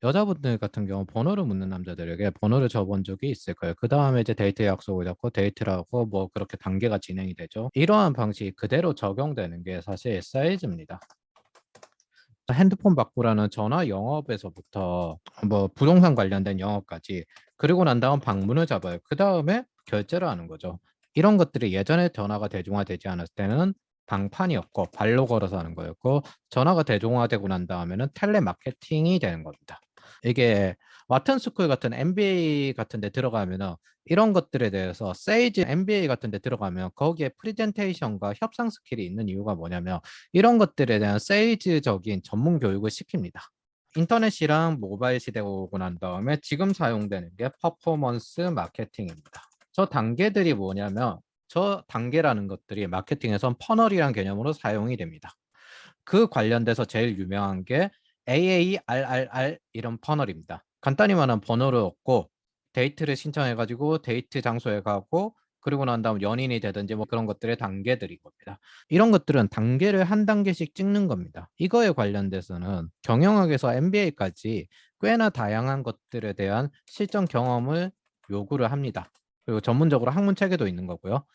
여자분들 같은 경우 번호를 묻는 남자들에게 번호를 줘본 적이 있을 거예요. 그 다음에 이제 데이트 약속을 잡고 데이트를 하고 뭐 그렇게 단계가 진행이 되죠. 이러한 방식이 그대로 적용되는 게 사실 사이즈입니다. 핸드폰 바꾸라는 전화 영업에서부터 뭐 부동산 관련된 영업까지 그리고 난 다음 방문을 잡아요. 그 다음에 결제를 하는 거죠. 이런 것들이 예전에 전화가 대중화되지 않았을 때는 방판이었고 발로 걸어서 하는 거였고 전화가 대중화되고 난 다음에는 텔레마케팅이 되는 겁니다. 이게 와튼스쿨 같은 MBA 같은 데 들어가면은 이런 것들에 대해서 세이지 MBA 같은 데 들어가면 거기에 프레젠테이션과 협상 스킬이 있는 이유가 뭐냐면 이런 것들에 대한 세일즈적인 전문 교육을 시킵니다. 인터넷이랑 모바일 시대가 오고 난 다음에 지금 사용되는 게 퍼포먼스 마케팅입니다. 저 단계들이 뭐냐면 저 단계라는 것들이 마케팅에선 퍼널이란 개념으로 사용이 됩니다. 그 관련돼서 제일 유명한 게 AARRR 이런 퍼널입니다. 간단히 말하면 번호를 얻고 데이트를 신청해가지고 데이트 장소에 가고 그리고 난 다음 연인이 되든지 뭐 그런 것들의 단계들인 겁니다. 이런 것들은 단계를 한 단계씩 찍는 겁니다. 이거에 관련돼서는 경영학에서 MBA까지 꽤나 다양한 것들에 대한 실전 경험을 요구를 합니다. 그리고 전문적으로 학문 체계도 있는 거고요.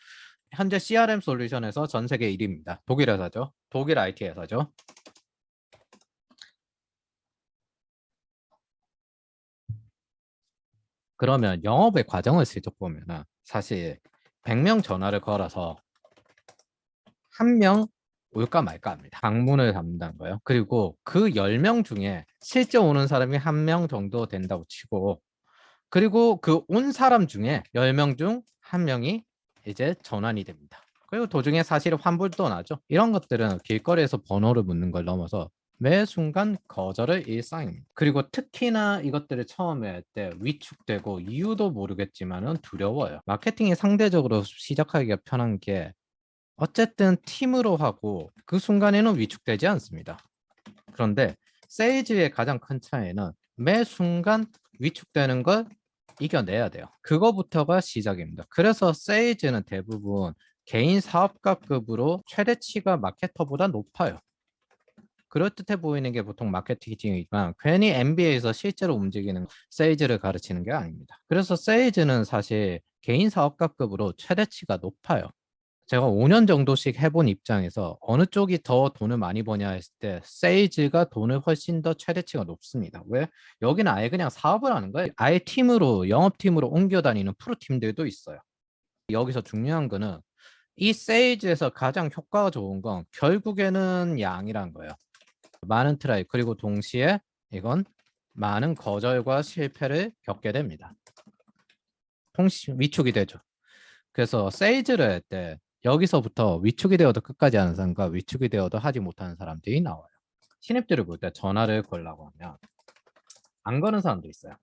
현재 CRM 솔루션에서 전 세계 1위입니다. 독일 회사죠. 독일 IT 회사죠. 그러면 영업의 과정을 슬쩍 보면은 사실 100명 전화를 걸어서 한 명 올까 말까 합니다. 방문을 담는다는 거예요. 그리고 그 10명 중에 실제 오는 사람이 한 명 정도 된다고 치고 그리고 그 온 사람 중에 10명 중 한 명이 이제 전환이 됩니다. 그리고 도중에 사실 환불도 나죠. 이런 것들은 길거리에서 번호를 묻는 걸 넘어서 매 순간 거절의 일상입니다. 그리고 특히나 이것들을 처음에 할 때 위축되고 이유도 모르겠지만은 두려워요. 마케팅이 상대적으로 시작하기가 편한 게 어쨌든 팀으로 하고 그 순간에는 위축되지 않습니다. 그런데 세일즈의 가장 큰 차이는 매 순간 위축되는 걸 이겨내야 돼요. 그거부터가 시작입니다. 그래서 세일즈는 대부분 개인 사업가급으로 최대치가 마케터보다 높아요. 그럴듯해 보이는 게 보통 마케팅이지만 괜히 MBA에서 실제로 움직이는 세일즈를 가르치는 게 아닙니다. 그래서 세일즈는 사실 개인 사업가급으로 최대치가 높아요. 제가 5년 정도씩 해본 입장에서 어느 쪽이 더 돈을 많이 버냐 했을 때 세일즈가 돈을 훨씬 더 최대치가 높습니다. 왜? 여기는 아예 그냥 사업을 하는 거예요. 아예 팀으로 영업팀으로 옮겨 다니는 프로팀들도 있어요. 여기서 중요한 거는 이 세일즈에서 가장 효과가 좋은 건 결국에는 양이란 거예요. 많은 트라이 그리고 동시에 이건 많은 거절과 실패를 겪게 됩니다. 위축이 되죠. 그래서 세일즈를 할 때 여기서부터 위축이 되어도 끝까지 하는 사람과 위축이 되어도 하지 못하는 사람들이 나와요. 신입들을 볼 때 전화를 걸라고 하면 안 거는 사람도 있어요.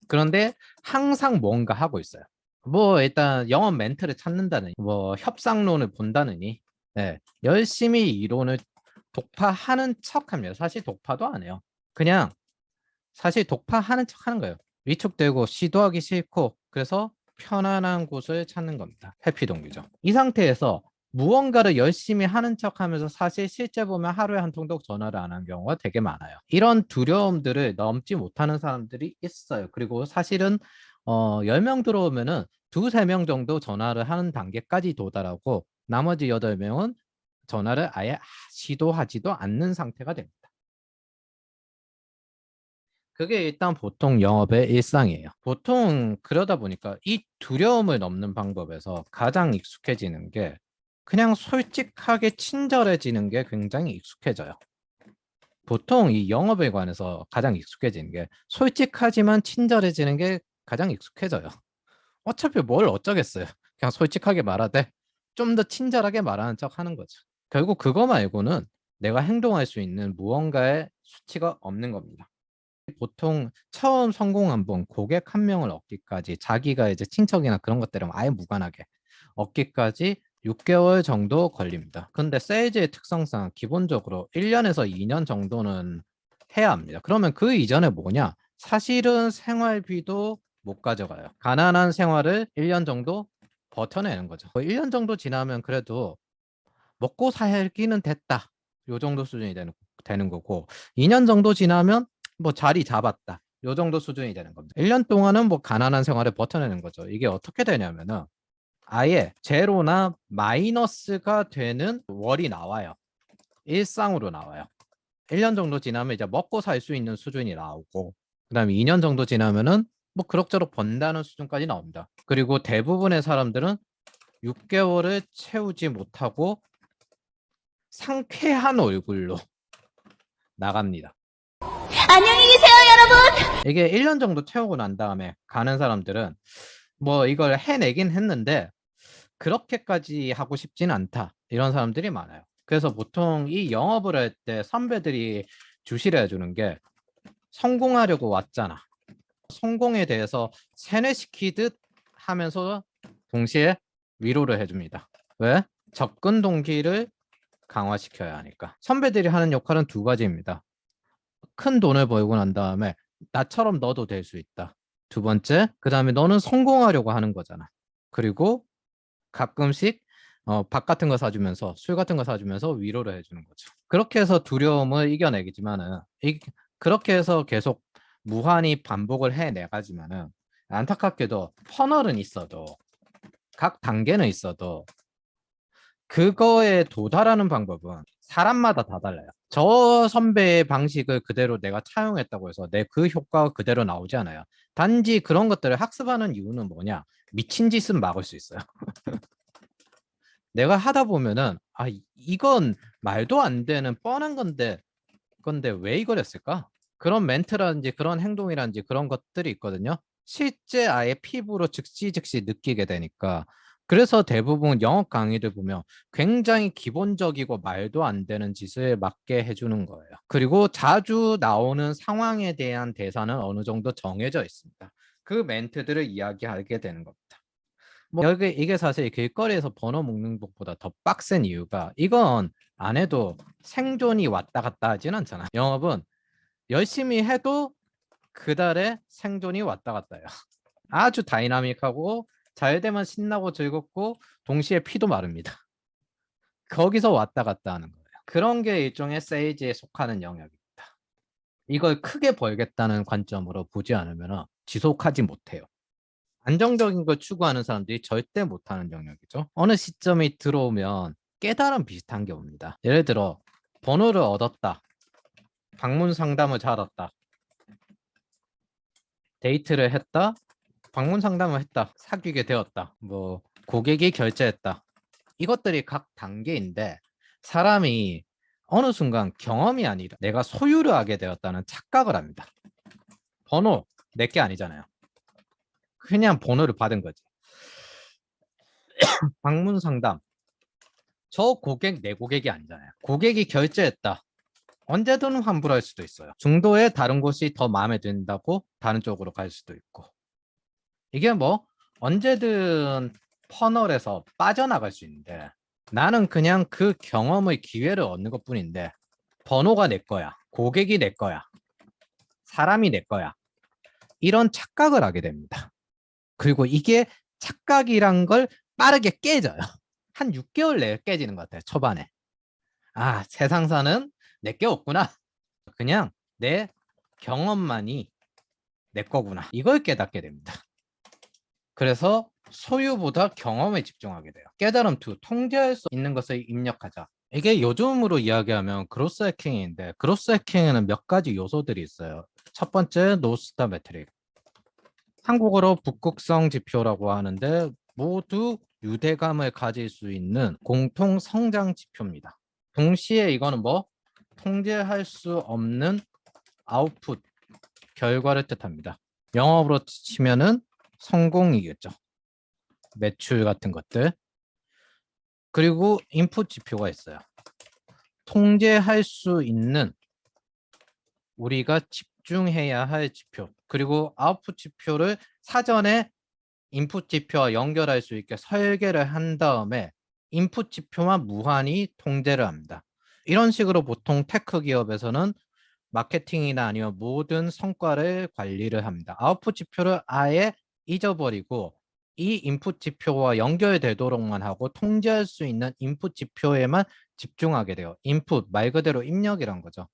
그런데 항상 뭔가 하고 있어요. 뭐 일단 영업 멘트를 찾는다느니 뭐 협상론을 본다느니 네, 열심히 이론을 독파하는 척합니다. 사실 독파도 안 해요. 그냥 사실 독파하는 척하는 거예요. 위축되고 시도하기 싫고 그래서 편안한 곳을 찾는 겁니다. 회피 동기죠. 이 상태에서 무언가를 열심히 하는 척하면서 사실 실제 보면 하루에 한 통도 전화를 안 하는 경우가 되게 많아요. 이런 두려움들을 넘지 못하는 사람들이 있어요. 그리고 사실은 10명 들어오면은 두세 명 정도 전화를 하는 단계까지 도달하고 나머지 8명은 전화를 아예 시도하지도 않는 상태가 됩니다. 그게 일단 보통 영업의 일상이에요. 보통 그러다 보니까 이 두려움을 넘는 방법에서 가장 익숙해지는 게 그냥 솔직하게 친절해지는 게 굉장히 익숙해져요. 보통 이 영업에 관해서 가장 익숙해지는 게 솔직하지만 친절해지는 게 가장 익숙해져요. 어차피 뭘 어쩌겠어요. 그냥 솔직하게 말하되 좀 더 친절하게 말하는 척 하는 거죠. 결국 그거 말고는 내가 행동할 수 있는 무언가의 수치가 없는 겁니다. 보통 처음 성공한 분, 고객 한 명을 얻기까지 자기가 이제 친척이나 그런 것들은 아예 무관하게 얻기까지 6개월 정도 걸립니다. 근데 세일즈의 특성상 기본적으로 1년에서 2년 정도는 해야 합니다. 그러면 그 이전에 뭐냐? 사실은 생활비도 못 가져가요. 가난한 생활을 1년 정도 버텨내는 거죠. 1년 정도 지나면 그래도 먹고 살기는 됐다. 요 정도 수준이 되는 거고 2년 정도 지나면 뭐 자리 잡았다. 요 정도 수준이 되는 겁니다. 1년 동안은 뭐 가난한 생활을 버텨내는 거죠. 이게 어떻게 되냐면은 아예 제로나 마이너스가 되는 월이 나와요. 일상으로 나와요. 1년 정도 지나면 이제 먹고 살 수 있는 수준이 나오고, 그다음에 2년 정도 지나면은 뭐 그럭저럭 번다는 수준까지 나옵니다. 그리고 대부분의 사람들은 6개월을 채우지 못하고 상쾌한 얼굴로 나갑니다. 안녕히 계세요, 여러분! 이게 1년 정도 채우고 난 다음에 가는 사람들은 뭐 이걸 해내긴 했는데 그렇게까지 하고 싶진 않다. 이런 사람들이 많아요. 그래서 보통 이 영업을 할 때 선배들이 주시를 해주는 게 성공하려고 왔잖아. 성공에 대해서 세뇌시키듯 하면서 동시에 위로를 해줍니다. 왜? 접근 동기를 강화시켜야 하니까. 선배들이 하는 역할은 두 가지입니다. 큰 돈을 벌고 난 다음에 나처럼 너도 될 수 있다. 두 번째, 그 다음에 너는 성공하려고 하는 거잖아. 그리고 가끔씩 밥 같은 거 사주면서 술 같은 거 사주면서 위로를 해주는 거죠. 그렇게 해서 두려움을 이겨내겠지만은 그렇게 해서 계속 무한히 반복을 해내가지만은 안타깝게도 퍼널은 있어도 각 단계는 있어도 그거에 도달하는 방법은 사람마다 다 달라요. 저 선배의 방식을 그대로 내가 차용했다고 해서 내 그 효과가 그대로 나오지 않아요. 단지 그런 것들을 학습하는 이유는 뭐냐? 미친 짓은 막을 수 있어요. 내가 하다 보면은 이건 말도 안 되는 뻔한 건데 왜 이걸 했을까? 그런 멘트라든지 그런 행동이라든지 그런 것들이 있거든요. 실제 아예 피부로 즉시 느끼게 되니까. 그래서 대부분 영업 강의들 보면 굉장히 기본적이고 말도 안 되는 짓을 맞게 해주는 거예요. 그리고 자주 나오는 상황에 대한 대사는 어느 정도 정해져 있습니다. 그 멘트들을 이야기하게 되는 겁니다. 뭐 여기 이게 사실 길거리에서 번호 먹는 것보다 더 빡센 이유가 이건 안 해도 생존이 왔다 갔다 하진 않잖아. 영업은 열심히 해도 그달에 생존이 왔다 갔다 해요. 아주 다이나믹하고 잘 되면 신나고 즐겁고 동시에 피도 마릅니다. 거기서 왔다 갔다 하는 거예요. 그런 게 일종의 세일즈에 속하는 영역입니다. 이걸 크게 벌겠다는 관점으로 보지 않으면 지속하지 못해요. 안정적인 걸 추구하는 사람들이 절대 못하는 영역이죠. 어느 시점이 들어오면 깨달음 비슷한 게 옵니다. 예를 들어 번호를 얻었다. 방문 상담을 잘했다. 데이트를 했다. 방문 상담을 했다. 사귀게 되었다. 뭐 고객이 결제했다. 이것들이 각 단계인데 사람이 어느 순간 경험이 아니라 내가 소유를 하게 되었다는 착각을 합니다. 번호 내 게 아니잖아요. 그냥 번호를 받은 거지. 방문 상담. 저 고객 내 고객이 아니잖아요. 고객이 결제했다. 언제든 환불할 수도 있어요. 중도에 다른 곳이 더 마음에 든다고 다른 쪽으로 갈 수도 있고. 이게 뭐 언제든 퍼널에서 빠져나갈 수 있는데 나는 그냥 그 경험의 기회를 얻는 것뿐인데 번호가 내 거야. 고객이 내 거야. 사람이 내 거야. 이런 착각을 하게 됩니다. 그리고 이게 착각이란 걸 빠르게 깨져요. 한 6개월 내에 깨지는 것 같아요. 초반에. 세상사는 내 게 없구나. 그냥 내 경험만이 내 거구나. 이걸 깨닫게 됩니다. 그래서 소유보다 경험에 집중하게 돼요. 깨달음 2, 통제할 수 있는 것을 입력하자. 이게 요즘으로 이야기하면 그로스 해킹인데 그로스 해킹에는 몇 가지 요소들이 있어요. 첫 번째 노스타 매트릭. 한국어로 북극성 지표라고 하는데 모두 유대감을 가질 수 있는 공통 성장 지표입니다. 동시에 이거는 뭐 통제할 수 없는 아웃풋 결과를 뜻합니다. 영업으로 치면은 성공이겠죠. 매출 같은 것들. 그리고 인풋 지표가 있어요. 통제할 수 있는 우리가 집중해야 할 지표. 그리고 아웃풋 지표를 사전에 인풋 지표와 연결할 수 있게 설계를 한 다음에 인풋 지표만 무한히 통제를 합니다. 이런 식으로 보통 테크 기업에서는 마케팅이나 아니면 모든 성과를 관리를 합니다. 아웃풋 지표를 아예 잊어버리고 이 인풋 지표와 연결되도록만 하고 통제할 수 있는 인풋 지표에만 집중하게 돼요. 인풋 말 그대로 입력이란 거죠.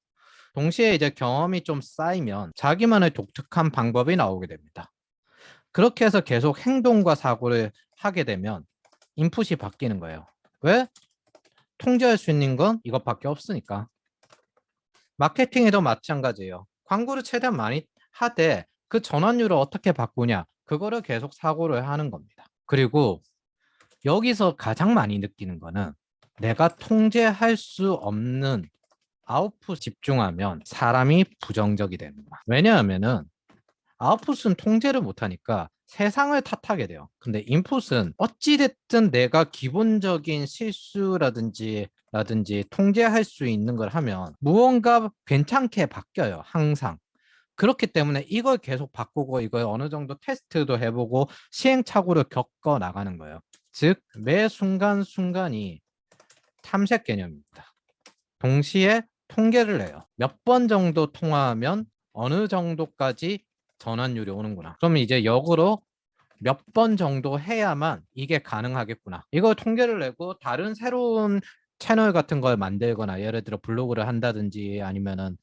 동시에 이제 경험이 좀 쌓이면 자기만의 독특한 방법이 나오게 됩니다. 그렇게 해서 계속 행동과 사고를 하게 되면 인풋이 바뀌는 거예요. 왜? 통제할 수 있는 건 이것밖에 없으니까. 마케팅에도 마찬가지예요. 광고를 최대한 많이 하되 그 전환율을 어떻게 바꾸냐, 그거를 계속 사고를 하는 겁니다. 그리고 여기서 가장 많이 느끼는 거는 내가 통제할 수 없는 아웃풋 집중하면 사람이 부정적이 됩니다. 왜냐하면은 아웃풋은 통제를 못하니까 세상을 탓하게 돼요. 근데 인풋은 어찌됐든 내가 기본적인 실수라든지 통제할 수 있는 걸 하면 무언가 괜찮게 바뀌어요. 항상. 그렇기 때문에 이걸 계속 바꾸고 이걸 어느 정도 테스트도 해보고 시행착오를 겪어 나가는 거예요. 즉, 매 순간순간이 탐색 개념입니다. 동시에 통계를 내요. 몇 번 정도 통화하면 어느 정도까지 전환율이 오는구나. 그럼 이제 역으로 몇 번 정도 해야만 이게 가능하겠구나. 이걸 통계를 내고 다른 새로운 채널 같은 걸 만들거나 예를 들어 블로그를 한다든지 아니면은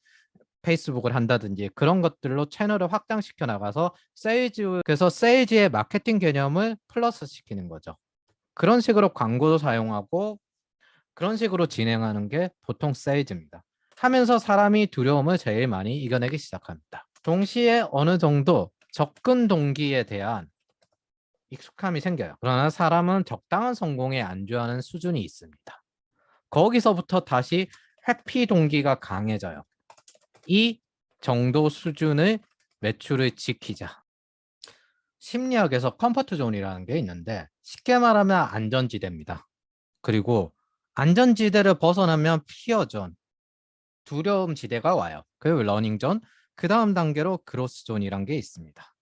페이스북을 한다든지 그런 것들로 채널을 확장시켜 나가서 그래서 세일즈의 마케팅 개념을 플러스 시키는 거죠. 그런 식으로 광고도 사용하고 그런 식으로 진행하는 게 보통 세일즈입니다. 하면서 사람이 두려움을 제일 많이 이겨내기 시작합니다. 동시에 어느 정도 접근 동기에 대한 익숙함이 생겨요. 그러나 사람은 적당한 성공에 안주하는 수준이 있습니다. 거기서부터 다시 회피 동기가 강해져요. 이 정도 수준의 매출을 지키자. 심리학에서 컴포트 존이라는 게 있는데 쉽게 말하면 안전지대입니다. 그리고 안전지대를 벗어나면 피어 존, 두려움 지대가 와요. 그리고 러닝 존, 그 다음 단계로 그로스 존이란 게 있습니다.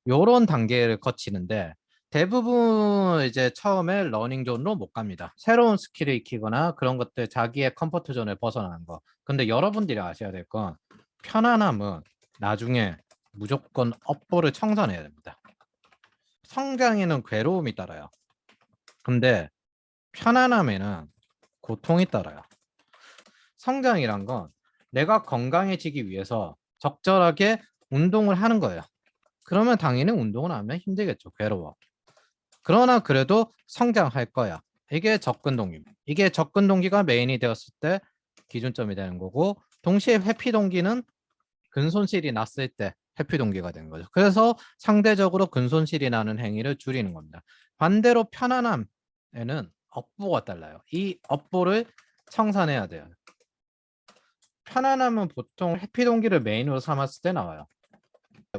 요런 단계를 거치는데 대부분 이제 처음에 러닝 존으로 못 갑니다. 새로운 스킬을 익히거나 그런 것들 자기의 컴포트 존을 벗어나는 거. 근데 여러분들이 아셔야 될 건 편안함은 나중에 무조건 업보를 청산해야 됩니다. 성장에는 괴로움이 따라요. 근데 편안함에는 고통이 따라요. 성장이란 건 내가 건강해지기 위해서 적절하게 운동을 하는 거예요. 그러면 당연히 운동을 하면 힘들겠죠. 괴로워. 그러나 그래도 성장할 거야. 이게 접근 동기입니다. 이게 접근 동기가 메인이 되었을 때 기준점이 되는 거고 동시에 회피 동기는 근손실이 났을 때 회피 동기가 되는 거죠. 그래서 상대적으로 근손실이 나는 행위를 줄이는 겁니다. 반대로 편안함에는 업보가 달라요. 이 업보를 청산해야 돼요. 편안함은 보통 회피 동기를 메인으로 삼았을 때 나와요.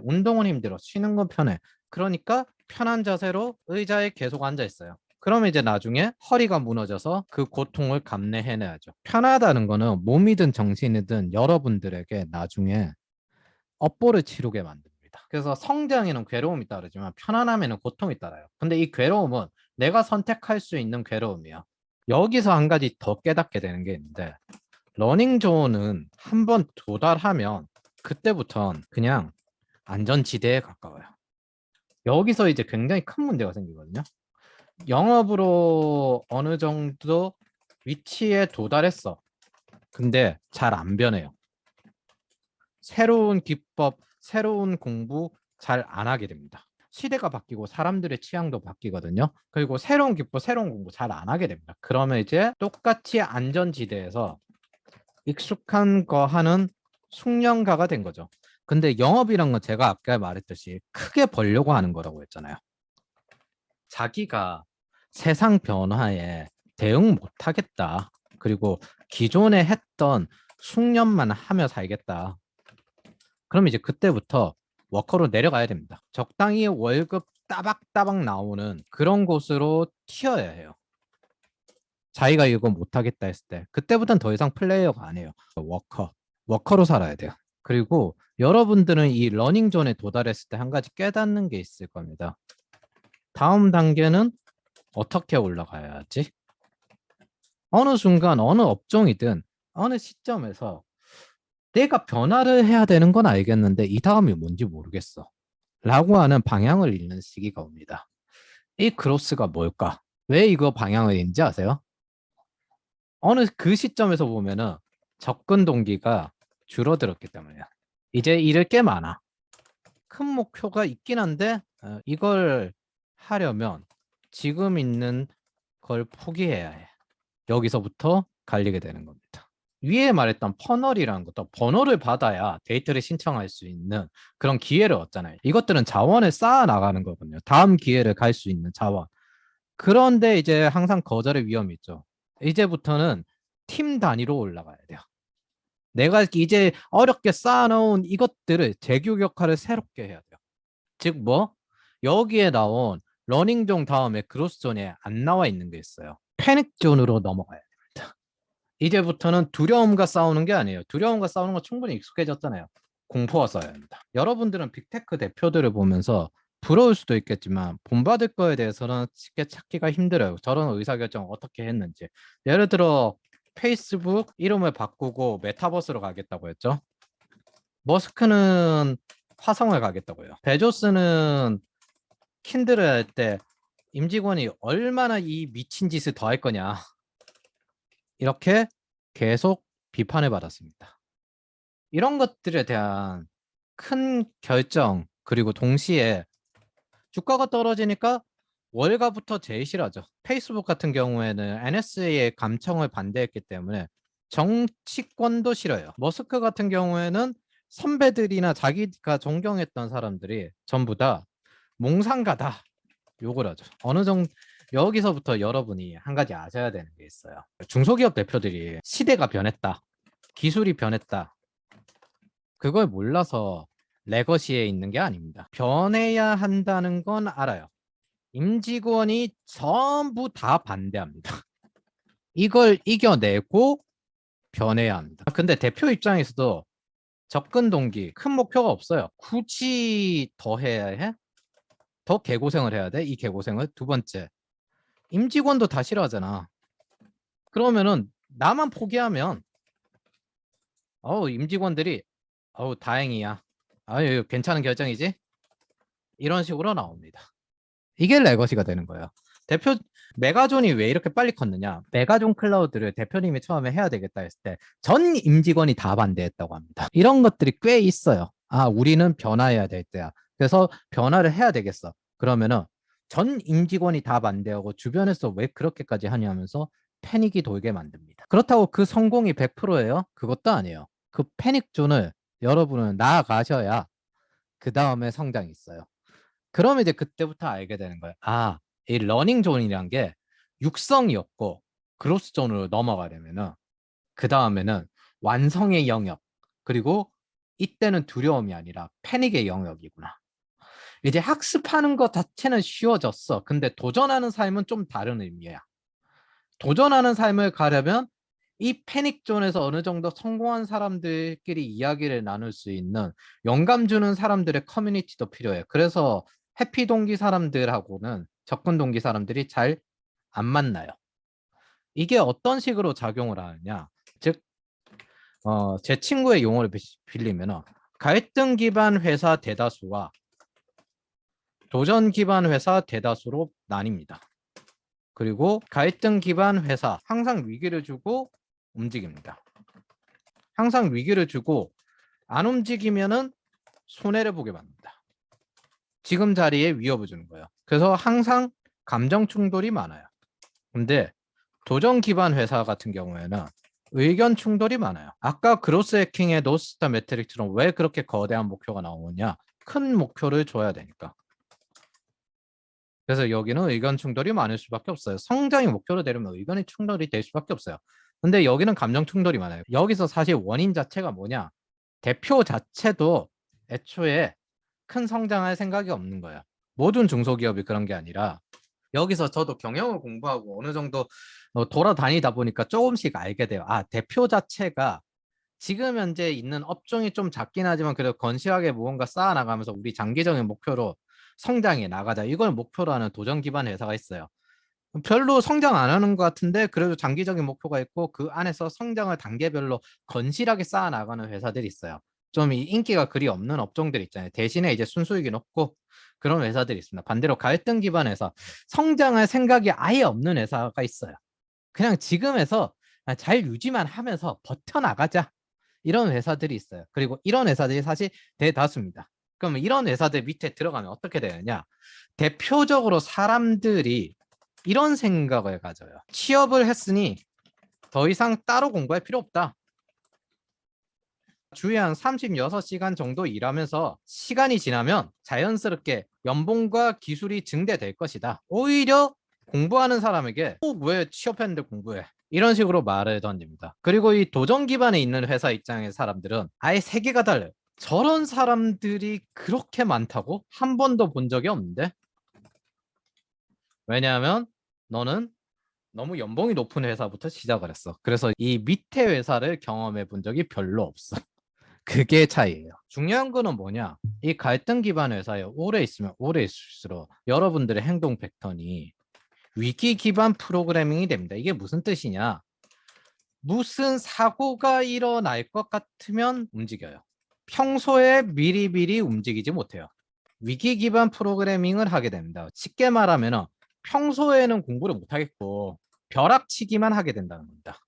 운동은 힘들어. 쉬는 건 편해. 그러니까 편한 자세로 의자에 계속 앉아 있어요. 그러면 이제 나중에 허리가 무너져서 그 고통을 감내해내야죠. 편하다는 거는 몸이든 정신이든 여러분들에게 나중에 업보를 치르게 만듭니다. 그래서 성장에는 괴로움이 따르지만 편안함에는 고통이 따라요. 근데 이 괴로움은 내가 선택할 수 있는 괴로움이야. 여기서 한 가지 더 깨닫게 되는 게 있는데 러닝 존은 한번 도달하면 그때부터는 그냥 안전지대에 가까워요. 여기서 이제 굉장히 큰 문제가 생기거든요. 영업으로 어느 정도 위치에 도달했어. 근데 잘 안 변해요. 새로운 기법, 새로운 공부 잘 안 하게 됩니다. 시대가 바뀌고 사람들의 취향도 바뀌거든요. 그리고 새로운 기법, 새로운 공부 잘 안 하게 됩니다. 그러면 이제 똑같이 안전지대에서 익숙한 거 하는 숙련가가 된 거죠. 근데 영업이란 건 제가 아까 말했듯이 크게 벌려고 하는 거라고 했잖아요. 자기가 세상 변화에 대응 못하겠다. 그리고 기존에 했던 숙련만 하며 살겠다. 그럼 이제 그때부터 워커로 내려가야 됩니다. 적당히 월급 따박따박 나오는 그런 곳으로 튀어야 해요. 자기가 이거 못하겠다 했을 때 그때부터는 더 이상 플레이어가 아니에요. 워커로 살아야 돼요. 그리고 여러분들은 이 러닝 존에 도달했을 때 한 가지 깨닫는 게 있을 겁니다. 다음 단계는 어떻게 올라가야 하지? 어느 순간 어느 업종이든 어느 시점에서 내가 변화를 해야 되는 건 알겠는데 이 다음이 뭔지 모르겠어. 라고 하는 방향을 잃는 시기가 옵니다. 이 크로스가 뭘까? 왜 이거 방향을 잃는지 아세요? 어느 그 시점에서 보면은 접근 동기가 줄어들었기 때문이야. 이제 잃을 게 많아. 큰 목표가 있긴 한데 이걸 하려면 지금 있는 걸 포기해야 해. 여기서부터 갈리게 되는 겁니다. 위에 말했던 퍼널이라는 것도 번호를 받아야 데이트를 신청할 수 있는 그런 기회를 얻잖아요. 이것들은 자원을 쌓아 나가는 거거든요. 다음 기회를 갈 수 있는 자원. 그런데 이제 항상 거절의 위험이 있죠. 이제부터는 팀 단위로 올라가야 돼요. 내가 이제 어렵게 쌓아놓은 이것들을 재규격화를 새롭게 해야 돼요. 즉 뭐? 여기에 나온 러닝존 다음에 그로스존에 안 나와 있는 게 있어요. 패닉존으로 넘어가야 됩니다. 이제부터는 두려움과 싸우는 게 아니에요. 두려움과 싸우는 거 충분히 익숙해졌잖아요. 공포와 싸워야 합니다. 여러분들은 빅테크 대표들을 보면서 부러울 수도 있겠지만 본받을 거에 대해서는 쉽게 찾기가 힘들어요. 저런 의사결정을 어떻게 했는지. 예를 들어 페이스북 이름을 바꾸고 메타버스로 가겠다고 했죠. 머스크는 화성을 가겠다고요. 베조스는 킨들을 할 때 임직원이 얼마나 이 미친 짓을 더 할 거냐. 이렇게 계속 비판을 받았습니다. 이런 것들에 대한 큰 결정 그리고 동시에 주가가 떨어지니까 월가부터 제일 싫어하죠. 페이스북 같은 경우에는 NSA의 감청을 반대했기 때문에 정치권도 싫어요. 머스크 같은 경우에는 선배들이나 자기가 존경했던 사람들이 전부 다 몽상가다 욕을 하죠. 어느 정도 여기서부터 여러분이 한 가지 아셔야 되는 게 있어요. 중소기업 대표들이 시대가 변했다. 기술이 변했다. 그걸 몰라서 레거시에 있는 게 아닙니다. 변해야 한다는 건 알아요. 임직원이 전부 다 반대합니다. 이걸 이겨내고 변해야 합니다. 근데 대표 입장에서도 접근 동기, 큰 목표가 없어요. 굳이 더 해야 해? 더 개고생을 해야 돼? 이 개고생을? 두 번째, 임직원도 다 싫어하잖아. 그러면은 나만 포기하면 임직원들이 다행이야. 아유, 괜찮은 결정이지? 이런 식으로 나옵니다. 이게 레거시가 되는 거예요. 대표 메가존이 왜 이렇게 빨리 컸느냐? 메가존 클라우드를 대표님이 처음에 해야 되겠다 했을 때 전 임직원이 다 반대했다고 합니다. 이런 것들이 꽤 있어요. 아, 우리는 변화해야 될 때야. 그래서 변화를 해야 되겠어. 그러면은 전 임직원이 다 반대하고 주변에서 왜 그렇게까지 하냐면서 패닉이 돌게 만듭니다. 그렇다고 그 성공이 100%예요? 그것도 아니에요. 그 패닉존을 여러분은 나아가셔야 그 다음에 성장이 있어요. 그럼 이제 그때부터 알게 되는 거예요. 아, 이 러닝 존이란 게 육성이었고 그로스 존으로 넘어가려면은 그 다음에는 완성의 영역 그리고 이때는 두려움이 아니라 패닉의 영역이구나. 이제 학습하는 것 자체는 쉬워졌어. 근데 도전하는 삶은 좀 다른 의미야. 도전하는 삶을 가려면 이 패닉 존에서 어느 정도 성공한 사람들끼리 이야기를 나눌 수 있는 영감 주는 사람들의 커뮤니티도 필요해요. 그래서 해피 동기 사람들하고는 접근 동기 사람들이 잘 안 만나요. 이게 어떤 식으로 작용을 하느냐? 즉, 제 친구의 용어를 빌리면 갈등 기반 회사 대다수와 도전 기반 회사 대다수로 나뉩니다. 그리고 갈등 기반 회사 항상 위기를 주고 움직입니다. 항상 위기를 주고 안 움직이면은 손해를 보게 만듭니다. 지금 자리에 위협을 주는 거예요. 그래서 항상 감정 충돌이 많아요. 근데 도전 기반 회사 같은 경우에는 의견 충돌이 많아요. 아까 그로스 해킹의 노스스타 매트릭처럼 왜 그렇게 거대한 목표가 나오느냐? 큰 목표를 줘야 되니까. 그래서 여기는 의견 충돌이 많을 수밖에 없어요. 성장이 목표로 되려면 의견이 충돌이 될 수밖에 없어요. 근데 여기는 감정 충돌이 많아요. 여기서 사실 원인 자체가 뭐냐? 대표 자체도 애초에 큰 성장할 생각이 없는 거예요. 모든 중소기업이 그런 게 아니라 여기서 저도 경영을 공부하고 어느 정도 돌아다니다 보니까 조금씩 알게 돼요. 아, 대표 자체가 지금 현재 있는 업종이 좀 작긴 하지만 그래도 건실하게 무언가 쌓아나가면서 우리 장기적인 목표로 성장해 나가자. 이걸 목표로 하는 도전 기반 회사가 있어요. 별로 성장 안 하는 것 같은데 그래도 장기적인 목표가 있고 그 안에서 성장을 단계별로 건실하게 쌓아나가는 회사들이 있어요. 좀 인기가 그리 없는 업종들 있잖아요. 대신에 이제 순수익이 높고 그런 회사들이 있습니다. 반대로 갈등 기반 회사, 성장할 생각이 아예 없는 회사가 있어요. 그냥 지금에서 잘 유지만 하면서 버텨나가자. 이런 회사들이 있어요. 그리고 이런 회사들이 사실 대다수입니다. 그러면 이런 회사들 밑에 들어가면 어떻게 되느냐? 대표적으로 사람들이 이런 생각을 가져요. 취업을 했으니 더 이상 따로 공부할 필요 없다. 주에 한 36시간 정도 일하면서 시간이 지나면 자연스럽게 연봉과 기술이 증대될 것이다. 오히려 공부하는 사람에게 왜 취업했는데 공부해? 이런 식으로 말을 던집니다. 그리고 이 도전 기반에 있는 회사 입장의 사람들은 아예 세계가 달라요. 저런 사람들이 그렇게 많다고? 한 번도 본 적이 없는데? 왜냐하면 너는 너무 연봉이 높은 회사부터 시작을 했어. 그래서 이 밑에 회사를 경험해 본 적이 별로 없어. 그게 차이예요. 중요한 거는 뭐냐? 이 갈등 기반 회사에 오래 있으면 오래 있을수록 여러분들의 행동 패턴이 위기 기반 프로그래밍이 됩니다. 이게 무슨 뜻이냐? 무슨 사고가 일어날 것 같으면 움직여요. 평소에 미리미리 움직이지 못해요. 위기 기반 프로그래밍을 하게 됩니다. 쉽게 말하면 평소에는 공부를 못 하겠고 벼락치기만 하게 된다는 겁니다.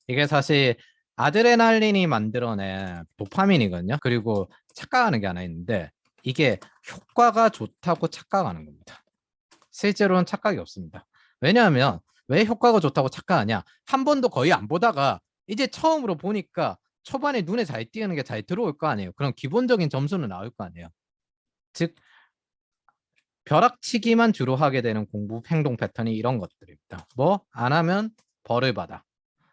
이게 사실 아드레날린이 만들어낸 도파민이거든요. 그리고 착각하는 게 하나 있는데 이게 효과가 좋다고 착각하는 겁니다. 실제로는 착각이 없습니다. 왜냐하면 왜 효과가 좋다고 착각하냐? 한 번도 거의 안 보다가 이제 처음으로 보니까 초반에 눈에 잘 띄는 게 잘 들어올 거 아니에요. 그럼 기본적인 점수는 나올 거 아니에요. 즉 벼락치기만 주로 하게 되는 공부 행동 패턴이 이런 것들입니다. 뭐 안 하면 벌을 받아.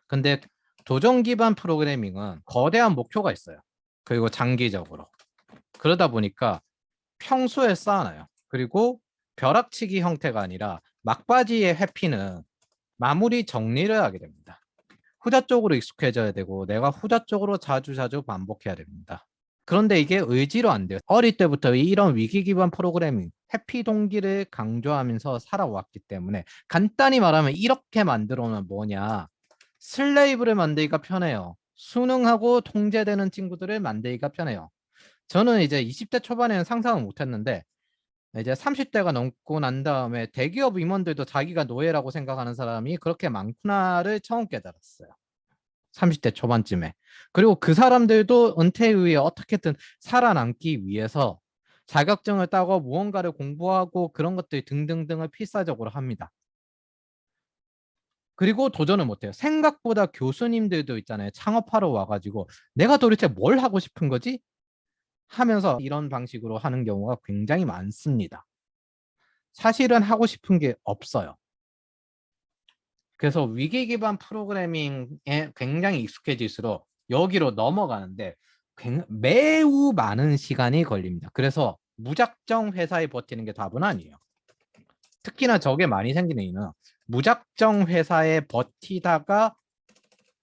근데 도전 기반 프로그래밍은 거대한 목표가 있어요. 그리고 장기적으로. 그러다 보니까 평소에 쌓아놔요. 그리고 벼락치기 형태가 아니라 막바지의 회피는 마무리 정리를 하게 됩니다. 후자 쪽으로 익숙해져야 되고 내가 후자 쪽으로 자주 반복해야 됩니다. 그런데 이게 의지로 안 돼요. 어릴 때부터 이런 위기 기반 프로그래밍, 회피 동기를 강조하면서 살아왔기 때문에 간단히 말하면 이렇게 만들어 놓으면 뭐냐? 슬레이브를 만들기가 편해요. 수능하고 통제되는 친구들을 만들기가 편해요. 저는 이제 20대 초반에는 상상을 못했는데 이제 30대가 넘고 난 다음에 대기업 임원들도 자기가 노예라고 생각하는 사람이 그렇게 많구나를 처음 깨달았어요. 30대 초반쯤에. 그리고 그 사람들도 은퇴 후에 어떻게든 살아남기 위해서 자격증을 따고 무언가를 공부하고 그런 것들 등등등을 필사적으로 합니다. 그리고 도전을 못해요. 생각보다 교수님들도 있잖아요. 창업하러 와가지고 내가 도대체 뭘 하고 싶은 거지? 하면서 이런 방식으로 하는 경우가 굉장히 많습니다. 사실은 하고 싶은 게 없어요. 그래서 위기 기반 프로그래밍에 굉장히 익숙해질수록 여기로 넘어가는데 매우 많은 시간이 걸립니다. 그래서 무작정 회사에 버티는 게 답은 아니에요. 특히나 저게 많이 생기는 이유는 무작정 회사에 버티다가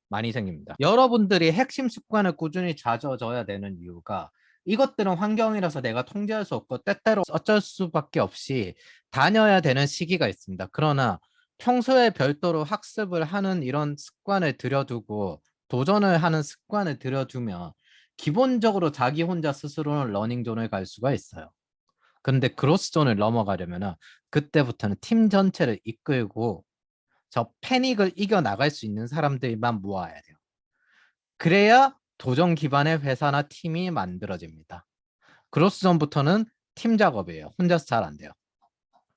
많이 생깁니다. 여러분들이 핵심 습관을 꾸준히 다져줘야 되는 이유가 이것들은 환경이라서 내가 통제할 수 없고 때때로 어쩔 수밖에 없이 다녀야 되는 시기가 있습니다. 그러나 평소에 별도로 학습을 하는 이런 습관을 들여두고 도전을 하는 습관을 들여두면 기본적으로 자기 혼자 스스로는 러닝존을 갈 수가 있어요. 근데 크로스존을 넘어가려면 그때부터는 팀 전체를 이끌고 저 패닉을 이겨나갈 수 있는 사람들만 모아야 돼요. 그래야 도전 기반의 회사나 팀이 만들어집니다. 크로스존부터는 팀 작업이에요. 혼자서 잘 안 돼요.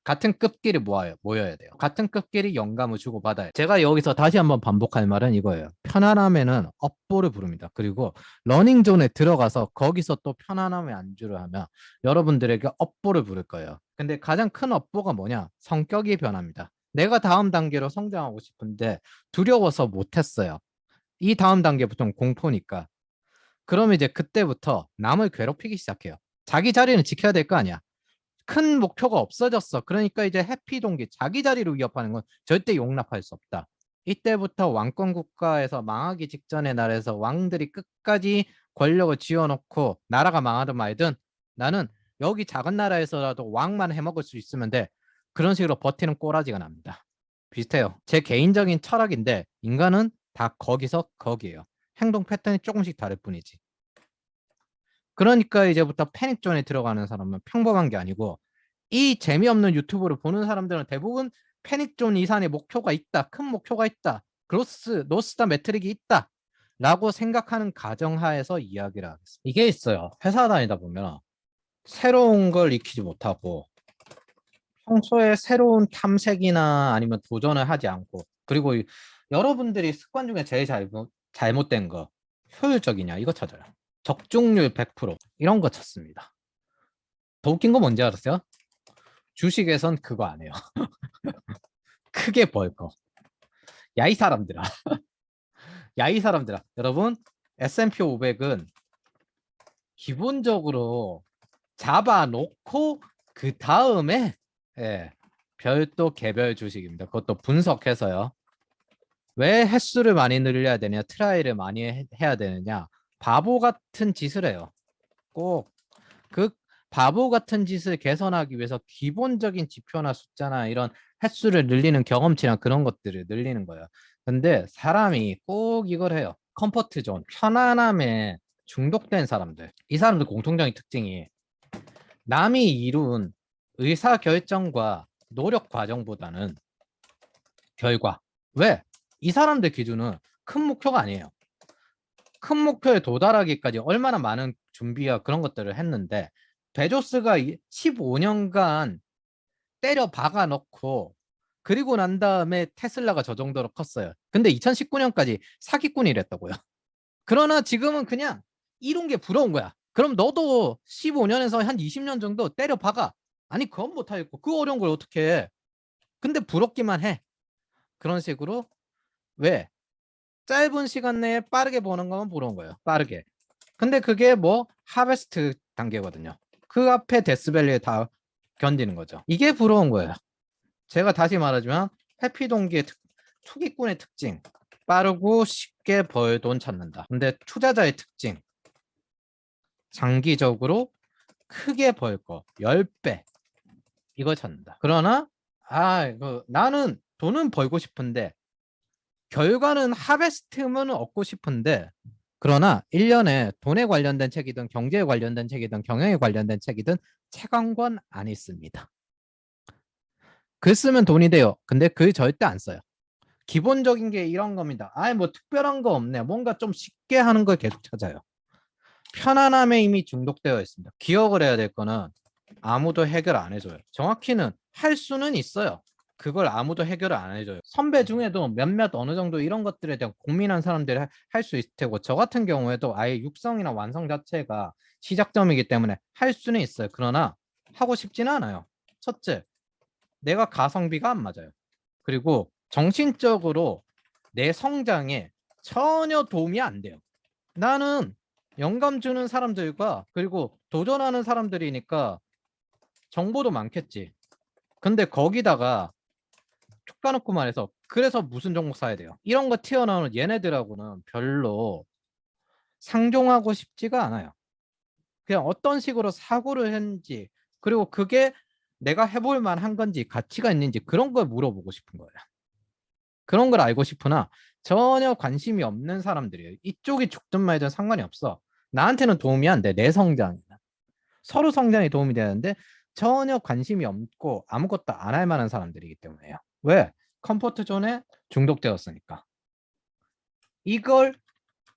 같은 급끼리 모여야 돼요. 같은 급끼리 영감을 주고받아요. 제가 여기서 다시 한번 반복할 말은 이거예요. 편안함에는 업보를 부릅니다. 그리고 러닝존에 들어가서 거기서 또 편안함의 안주를 하면 여러분들에게 업보를 부를 거예요. 근데 가장 큰 업보가 뭐냐? 성격이 변합니다. 내가 다음 단계로 성장하고 싶은데 두려워서 못했어요. 이 다음 단계부터는 공포니까. 그러면 이제 그때부터 남을 괴롭히기 시작해요. 자기 자리는 지켜야 될 거 아니야. 큰 목표가 없어졌어. 그러니까 이제 해피 동기, 자기 자리를 위협하는 건 절대 용납할 수 없다. 이때부터 왕권 국가에서 망하기 직전의 날에서 왕들이 끝까지 권력을 쥐어놓고 나라가 망하든 말든 나는 여기 작은 나라에서라도 왕만 해먹을 수 있으면 돼. 그런 식으로 버티는 꼬라지가 납니다. 비슷해요. 제 개인적인 철학인데 인간은 다 거기서 거기에요. 행동 패턴이 조금씩 다를 뿐이지. 그러니까 이제부터 패닉존에 들어가는 사람은 평범한 게 아니고 이 재미없는 유튜브를 보는 사람들은 대부분 패닉존 이상의 목표가 있다. 큰 목표가 있다. 그로스, 노스타 매트릭이 있다. 라고 생각하는 가정하에서 이야기를 하겠습니다. 이게 있어요. 회사 다니다 보면 새로운 걸 익히지 못하고 평소에 새로운 탐색이나 아니면 도전을 하지 않고 그리고 여러분들이 습관 중에 제일 잘못된 거 효율적이냐 이거 찾아요. 적중률 100% 이런 거 찾습니다. 더 웃긴 거 뭔지 알았어요? 주식에선 그거 안 해요. 크게 벌 거. 야 이 사람들아. 야 이 사람들아. 여러분 S&P 500은 기본적으로 잡아놓고 그 다음에 예, 별도 개별 주식입니다. 그것도 분석해서요. 왜 횟수를 많이 늘려야 되냐, 트라이를 많이 해야 되느냐. 바보 같은 짓을 해요. 꼭 그 바보 같은 짓을 개선하기 위해서 기본적인 지표나 숫자나 이런 횟수를 늘리는 경험치나 그런 것들을 늘리는 거예요. 근데 사람이 꼭 이걸 해요. 컴포트 존, 편안함에 중독된 사람들. 이 사람들 공통적인 특징이 남이 이룬 의사결정과 노력 과정보다는 결과. 왜? 이 사람들 기준은 큰 목표가 아니에요. 큰 목표에 도달하기까지 얼마나 많은 준비와 그런 것들을 했는데 베조스가 15년간 때려 박아 넣고 그리고 난 다음에 테슬라가 저 정도로 컸어요. 근데 2019년까지 사기꾼이랬다고요. 그러나 지금은 그냥 이룬 게 부러운 거야. 그럼 너도 15년에서 한 20년 정도 때려 박아. 아니 그건 못하겠고 그 어려운 걸 어떻게 해. 근데 부럽기만 해. 그런 식으로 왜? 짧은 시간 내에 빠르게 버는 거면 부러운 거예요. 빠르게. 근데 그게 뭐 하베스트 단계거든요. 그 앞에 데스밸리에 다 견디는 거죠. 이게 부러운 거예요. 제가 다시 말하지만 해피동기의 투기꾼의 특징. 빠르고 쉽게 벌 돈 찾는다. 근데 투자자의 특징. 장기적으로 크게 벌 거. 10배. 이걸 찾는다. 그러나 나는 돈은 벌고 싶은데 결과는 하베스트만 얻고 싶은데 그러나 1년에 돈에 관련된 책이든 경제에 관련된 책이든 경영에 관련된 책이든 책 한 권 안 읽습니다. 글 쓰면 돈이 돼요. 근데 글 절대 안 써요. 기본적인 게 이런 겁니다. 뭐 특별한 거 없네. 뭔가 좀 쉽게 하는 걸 계속 찾아요. 편안함에 이미 중독되어 있습니다. 기억을 해야 될 거는 아무도 해결 안 해줘요. 정확히는 할 수는 있어요. 그걸 아무도 해결을 안 해줘요. 선배 중에도 몇몇 어느 정도 이런 것들에 대한 고민한 사람들이 할 수 있을 테고 저 같은 경우에도 아예 육성이나 완성 자체가 시작점이기 때문에 할 수는 있어요. 그러나 하고 싶지는 않아요. 첫째, 내가 가성비가 안 맞아요. 그리고 정신적으로 내 성장에 전혀 도움이 안 돼요. 나는 영감 주는 사람들과 그리고 도전하는 사람들이니까 정보도 많겠지. 근데 거기다가 툭 까놓고 말해서 그래서 무슨 종목 사야 돼요. 이런 거 튀어나오는 얘네들하고는 별로 상종하고 싶지가 않아요. 그냥 어떤 식으로 사고를 했는지 그리고 그게 내가 해볼 만한 건지 가치가 있는지 그런 걸 물어보고 싶은 거예요. 그런 걸 알고 싶으나 전혀 관심이 없는 사람들이에요. 이쪽이 죽든 말든 상관이 없어. 나한테는 도움이 안 돼. 내 성장이나. 서로 성장에 도움이 되는데 전혀 관심이 없고 아무것도 안 할 만한 사람들이기 때문에요. 왜? 컴포트 존에 중독되었으니까. 이걸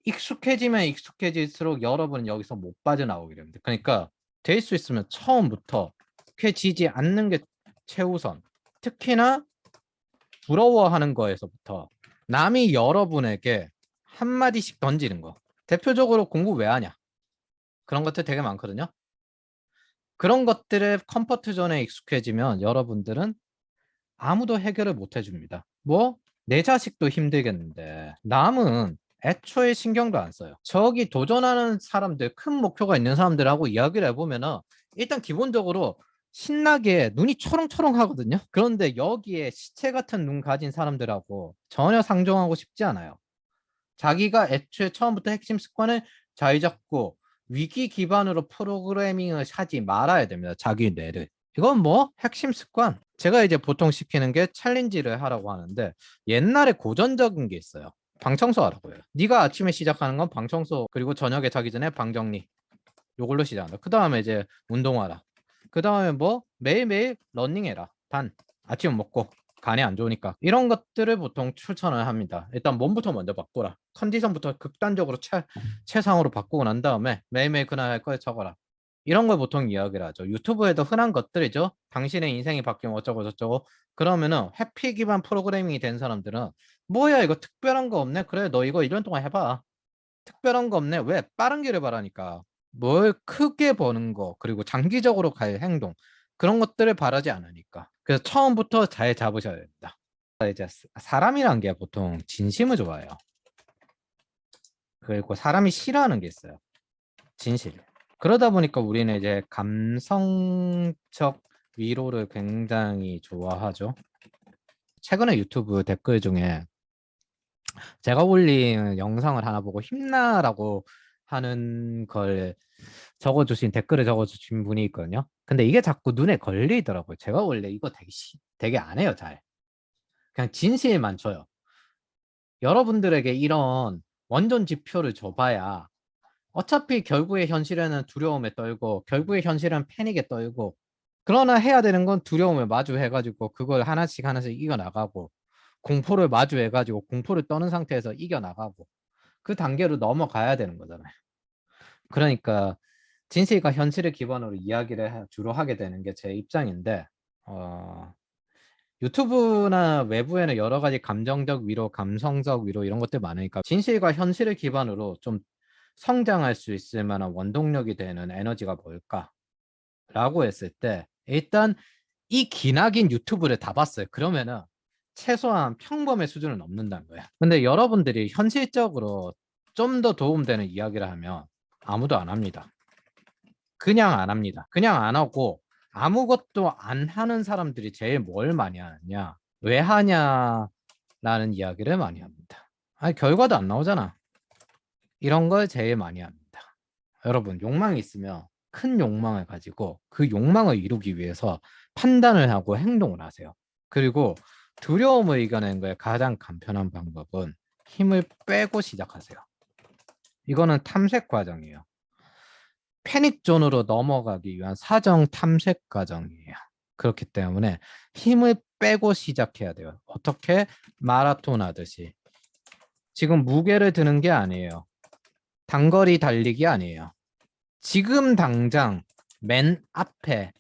익숙해지면 익숙해질수록 여러분은 여기서 못 빠져나오게 됩니다. 그러니까 될 수 있으면 처음부터 익숙해지지 않는 게 최우선. 특히나 부러워하는 거에서부터 남이 여러분에게 한마디씩 던지는 거. 대표적으로 공부 왜 하냐? 그런 것들 되게 많거든요. 그런 것들의 컴포트 존에 익숙해지면 여러분들은 아무도 해결을 못 해줍니다. 뭐? 내 자식도 힘들겠는데 남은 애초에 신경도 안 써요. 저기 도전하는 사람들, 큰 목표가 있는 사람들하고 이야기를 해보면은 일단 기본적으로 신나게 눈이 초롱초롱 하거든요. 그런데 여기에 시체 같은 눈 가진 사람들하고 전혀 상종하고 싶지 않아요. 자기가 애초에 처음부터 핵심 습관을 잘 잡고 위기 기반으로 프로그래밍을 하지 말아야 됩니다. 자기 뇌를. 이건 뭐 핵심 습관. 제가 이제 보통 시키는 게 챌린지를 하라고 하는데 옛날에 고전적인 게 있어요. 방 청소하라고 해요. 네가 아침에 시작하는 건 방 청소 그리고 저녁에 자기 전에 방 정리. 요걸로 시작한다. 그 다음에 이제 운동하라. 그 다음에 뭐 매일매일 러닝해라. 단 아침 먹고 간이 안 좋으니까 이런 것들을 보통 추천을 합니다. 일단 몸부터 먼저 바꾸라. 컨디션부터 극단적으로 최상으로 바꾸고 난 다음에 매일매일 그날 할 걸 적어라. 이런 걸 보통 이야기를 하죠. 유튜브에도 흔한 것들이죠. 당신의 인생이 바뀌면 어쩌고 저쩌고. 그러면은 회피 기반 프로그래밍이 된 사람들은 뭐야 이거 특별한 거 없네? 그래 너 이거 1년 동안 해봐. 특별한 거 없네. 왜? 빠른 길을 바라니까. 뭘 크게 버는 거 그리고 장기적으로 갈 행동 그런 것들을 바라지 않으니까. 그래서 처음부터 잘 잡으셔야 됩니다. 이제 사람이란 게 보통 진심을 좋아해요. 그리고 사람이 싫어하는 게 있어요. 진실. 그러다 보니까 우리는 이제 감성적 위로를 굉장히 좋아하죠. 최근에 유튜브 댓글 중에 제가 올린 영상을 하나 보고 힘나라고 하는 걸 적어주신 댓글을 적어주신 분이 있거든요. 근데 이게 자꾸 눈에 걸리더라고요. 제가 원래 이거 되게 안 해요, 잘. 그냥 진실만 줘요. 여러분들에게 이런 원전 지표를 줘봐야 어차피 결국의 현실에는 두려움에 떨고 결국의 현실은 패닉에 떨고 그러나 해야 되는 건 두려움을 마주해가지고 그걸 하나씩 하나씩 이겨나가고 공포를 마주해가지고 공포를 떠는 상태에서 이겨나가고 그 단계로 넘어가야 되는 거잖아요. 그러니까 진실과 현실을 기반으로 이야기를 주로 하게 되는 게 제 입장인데 유튜브나 외부에는 여러 가지 감정적 위로, 감성적 위로 이런 것들 많으니까 진실과 현실을 기반으로 좀 성장할 수 있을 만한 원동력이 되는 에너지가 뭘까라고 했을 때 일단 이 기나긴 유튜브를 다 봤어요. 그러면은 최소한 평범의 수준을 넘는다는 거야. 근데 여러분들이 현실적으로 좀 더 도움되는 이야기를 하면 아무도 안 합니다. 그냥 안 합니다. 그냥 안 하고 아무것도 안 하는 사람들이 제일 뭘 많이 하느냐? 왜 하냐라는 이야기를 많이 합니다. 아니, 결과도 안 나오잖아. 이런 걸 제일 많이 합니다. 여러분, 욕망이 있으면 큰 욕망을 가지고 그 욕망을 이루기 위해서 판단을 하고 행동을 하세요. 그리고 두려움을 이겨내는 거에 가장 간편한 방법은 힘을 빼고 시작하세요. 이거는 탐색 과정이에요. 패닉존으로 넘어가기 위한 사정 탐색 과정이에요. 그렇기 때문에 힘을 빼고 시작해야 돼요. 어떻게? 마라톤 하듯이. 지금 무게를 드는 게 아니에요. 단거리 달리기 아니에요. 지금 당장 맨 앞에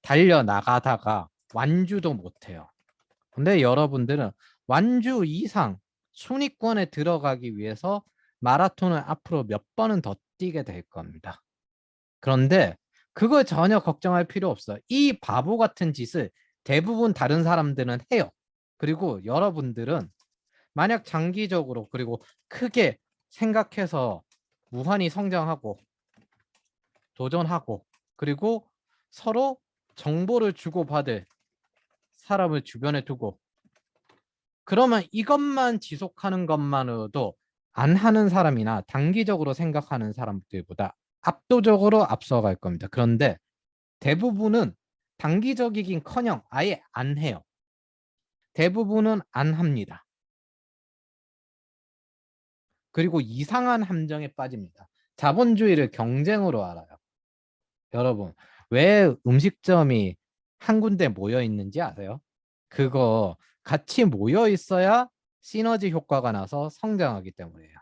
달려나가다가 완주도 못해요. 근데 여러분들은 완주 이상 순위권에 들어가기 위해서 마라톤을 앞으로 몇 번은 더 뛰게 될 겁니다. 그런데 그걸 전혀 걱정할 필요 없어. 이 바보 같은 짓을 대부분 다른 사람들은 해요. 그리고 여러분들은 만약 장기적으로 그리고 크게 생각해서 무한히 성장하고 도전하고 그리고 서로 정보를 주고받을 사람을 주변에 두고 그러면 이것만 지속하는 것만으로도 안 하는 사람이나 단기적으로 생각하는 사람들보다 압도적으로 앞서갈 겁니다. 그런데 대부분은 단기적이긴커녕 아예 안 해요. 대부분은 안 합니다. 그리고 이상한 함정에 빠집니다. 자본주의를 경쟁으로 알아요. 여러분, 왜 음식점이 한 군데 모여 있는지 아세요? 그거 같이 모여 있어야 시너지 효과가 나서 성장하기 때문이에요.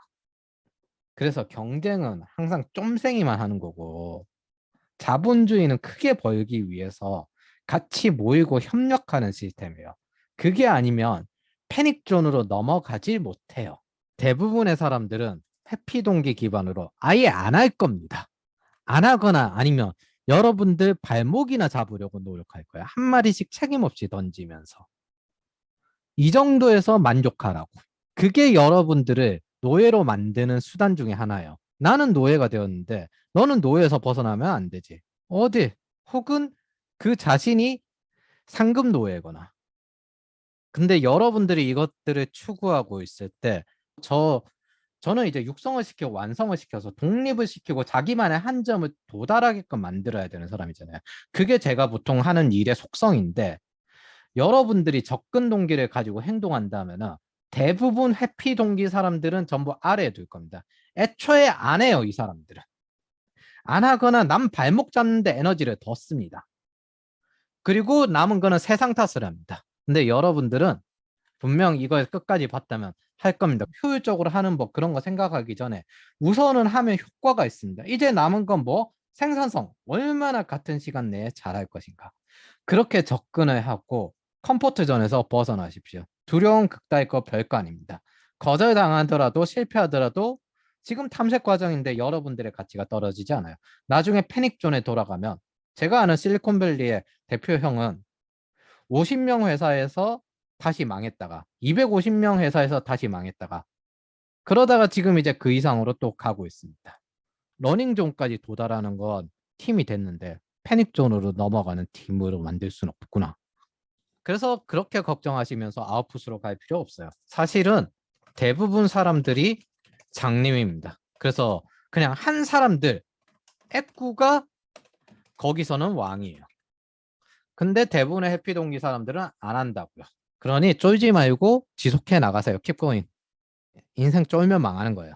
그래서 경쟁은 항상 쫌생이만 하는 거고 자본주의는 크게 벌기 위해서 같이 모이고 협력하는 시스템이에요. 그게 아니면 패닉존으로 넘어가지 못해요. 대부분의 사람들은 회피 동기 기반으로 아예 안 할 겁니다. 안 하거나 아니면 여러분들 발목이나 잡으려고 노력할 거야. 한 마리씩 책임 없이 던지면서. 이 정도에서 만족하라고. 그게 여러분들을 노예로 만드는 수단 중에 하나예요. 나는 노예가 되었는데 너는 노예에서 벗어나면 안 되지. 어디? 혹은 그 자신이 상급 노예거나. 근데 여러분들이 이것들을 추구하고 있을 때 저는 이제 육성을 시키고 완성을 시켜서 독립을 시키고 자기만의 한 점을 도달하게끔 만들어야 되는 사람이잖아요. 그게 제가 보통 하는 일의 속성인데 여러분들이 접근 동기를 가지고 행동한다면 대부분 회피 동기 사람들은 전부 아래에 둘 겁니다. 애초에 안 해요, 이 사람들은. 안 하거나 남 발목 잡는데 에너지를 더 씁니다. 그리고 남은 거는 세상 탓을 합니다. 근데 여러분들은 분명 이걸 끝까지 봤다면 할 겁니다. 효율적으로 하는 법 그런 거 생각하기 전에 우선은 하면 효과가 있습니다. 이제 남은 건 뭐? 생산성. 얼마나 같은 시간 내에 잘할 것인가. 그렇게 접근을 하고 컴포트 존에서 벗어나십시오. 두려움 극다의 거 별거 아닙니다. 거절당하더라도 실패하더라도 지금 탐색 과정인데 여러분들의 가치가 떨어지지 않아요. 나중에 패닉 존에 돌아가면 제가 아는 실리콘밸리의 대표형은 50명 회사에서 다시 망했다가 250명 회사에서 다시 망했다가 그러다가 지금 이제 그 이상으로 또 가고 있습니다. 러닝존까지 도달하는 건 팀이 됐는데 패닉존으로 넘어가는 팀으로 만들 수는 없구나. 그래서 그렇게 걱정하시면서 아웃풋으로 갈 필요 없어요. 사실은 대부분 사람들이 장님입니다. 그래서 그냥 한 사람들 F9가 거기서는 왕이에요. 근데 대부분의 해피동기 사람들은 안 한다고요. 그러니 쫄지 말고 지속해 나가세요. Keep going. 인생 쫄면 망하는 거예요.